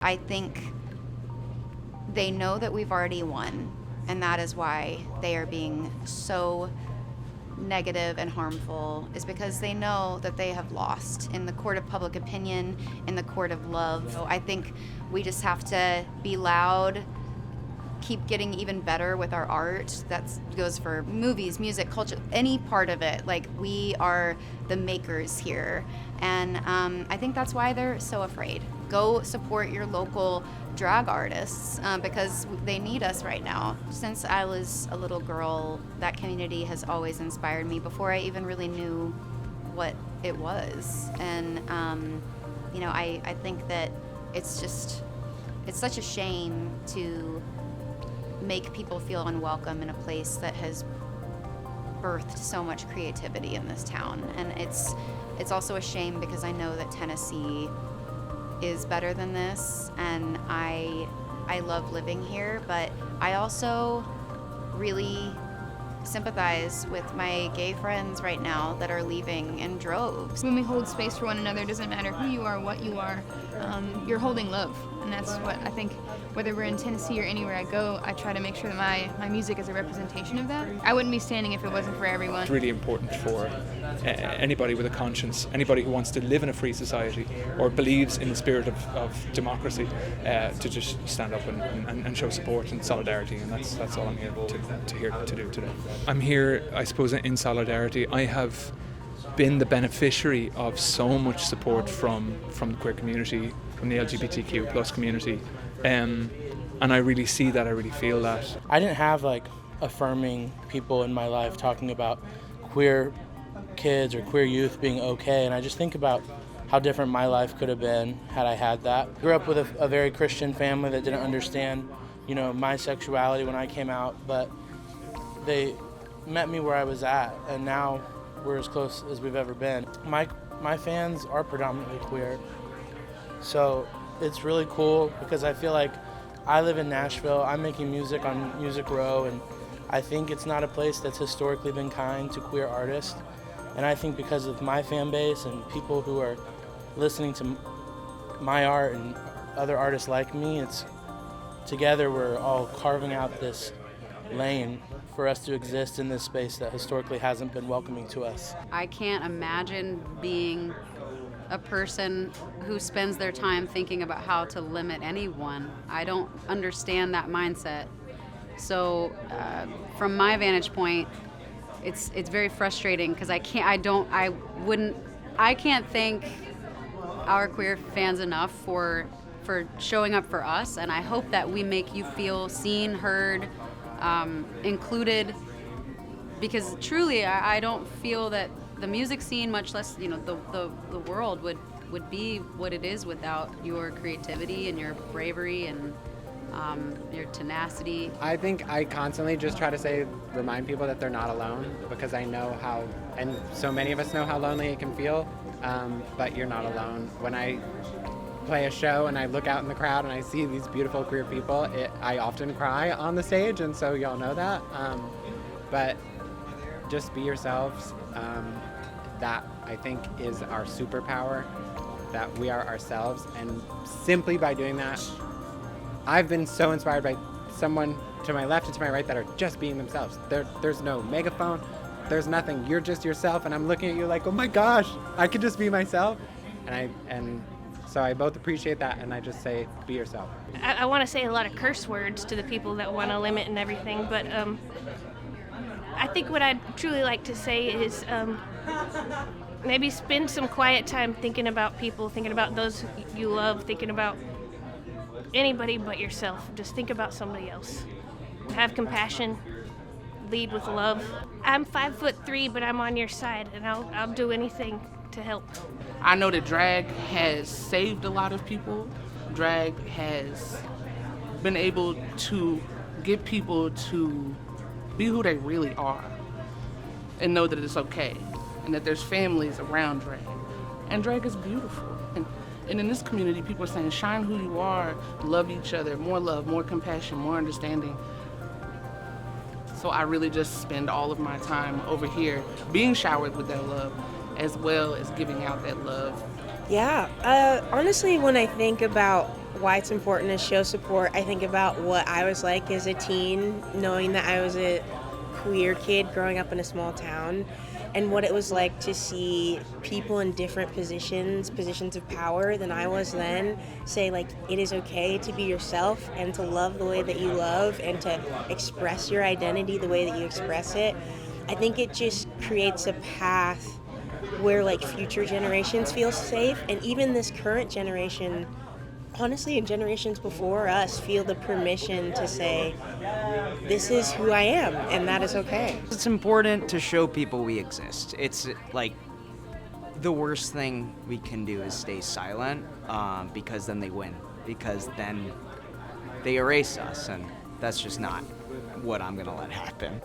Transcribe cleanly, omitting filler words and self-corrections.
I think they know that we've already won, and that is why they are being so negative and harmful, is because they know that they have lost in the court of public opinion, in the court of love. So I think we just have to be loud, keep getting even better with our art. That goes for movies, music, culture, any part of it. Like, we are the makers here. And I think that's why they're so afraid. Go support your local drag artists because they need us right now. Since I was a little girl, that community has always inspired me before I even really knew what it was. And, I think that it's such a shame to make people feel unwelcome in a place that has birthed so much creativity in this town. And it's also a shame because I know that Tennessee is better than this, and I love living here, but I also really sympathize with my gay friends right now that are leaving in droves. When we hold space for one another, it doesn't matter who you are, what you are, you're holding love. And that's what I think, whether we're in Tennessee or anywhere I go, I try to make sure that my music is a representation of that. I wouldn't be standing if it wasn't for everyone. It's really important for anybody with a conscience, anybody who wants to live in a free society or believes in the spirit of democracy, to just stand up and show support and solidarity, and that's all I'm here to do today. I'm here, I suppose, in solidarity. I have been the beneficiary of so much support from the queer community, from the LGBTQ plus community, and I really see that, I really feel that. I didn't have affirming people in my life talking about queer kids or queer youth being okay, and I just think about how different my life could have been had I had that. I grew up with a very Christian family that didn't understand, my sexuality when I came out, but they met me where I was at, and now we're as close as we've ever been. My fans are predominantly queer, so it's really cool because I feel like I live in Nashville, I'm making music on Music Row, and I think it's not a place that's historically been kind to queer artists. And I think because of my fan base and people who are listening to my art and other artists like me, together we're all carving out this lane for us to exist in this space that historically hasn't been welcoming to us. I can't imagine being a person who spends their time thinking about how to limit anyone. I don't understand that mindset. So from my vantage point, it's very frustrating because I can't thank our queer fans enough for showing up for us, and I hope that we make you feel seen, heard, included, because truly I don't feel that the music scene, much less the world would be what it is without your creativity and your bravery and your tenacity. I think I constantly just try to remind people that they're not alone, because I know how, and so many of us know how lonely it can feel, but you're not alone. When I play a show and I look out in the crowd and I see these beautiful queer people, I often cry on the stage, and so y'all know that. But just be yourselves. That, I think, is our superpower, that we are ourselves, and simply by doing that, I've been so inspired by someone to my left and to my right that are just being themselves. There's no megaphone, there's nothing. You're just yourself, and I'm looking at you like, oh my gosh, I could just be myself. And so I both appreciate that, and I just say, be yourself. I want to say a lot of curse words to the people that want to limit and everything, but I think what I'd truly like to say is maybe spend some quiet time thinking about people, thinking about those you love, thinking about anybody but yourself. Just think about somebody else. Have compassion. Lead with love. I'm 5'3", but I'm on your side, and I'll do anything to help. I know that drag has saved a lot of people. Drag has been able to get people to be who they really are and know that it's okay, and that there's families around drag. And drag is beautiful. And in this community, people are saying, shine who you are, love each other, love, more compassion, more understanding. So I really just spend all of my time over here being showered with that love, as well as giving out that love. Yeah, honestly, when I think about why it's important to show support, I think about what I was like as a teen, knowing that I was a queer kid growing up in a small town, and what it was like to see people in different positions of power than I was then, say like it is okay to be yourself and to love the way that you love and to express your identity the way that you express it. I think it just creates a path where like future generations feel safe, and even this current generation, honestly, and generations before us, feel the permission to say, this is who I am, and that is okay. It's important to show people we exist. It's like the worst thing we can do is stay silent, because then they win, because then they erase us, and that's just not what I'm gonna let happen.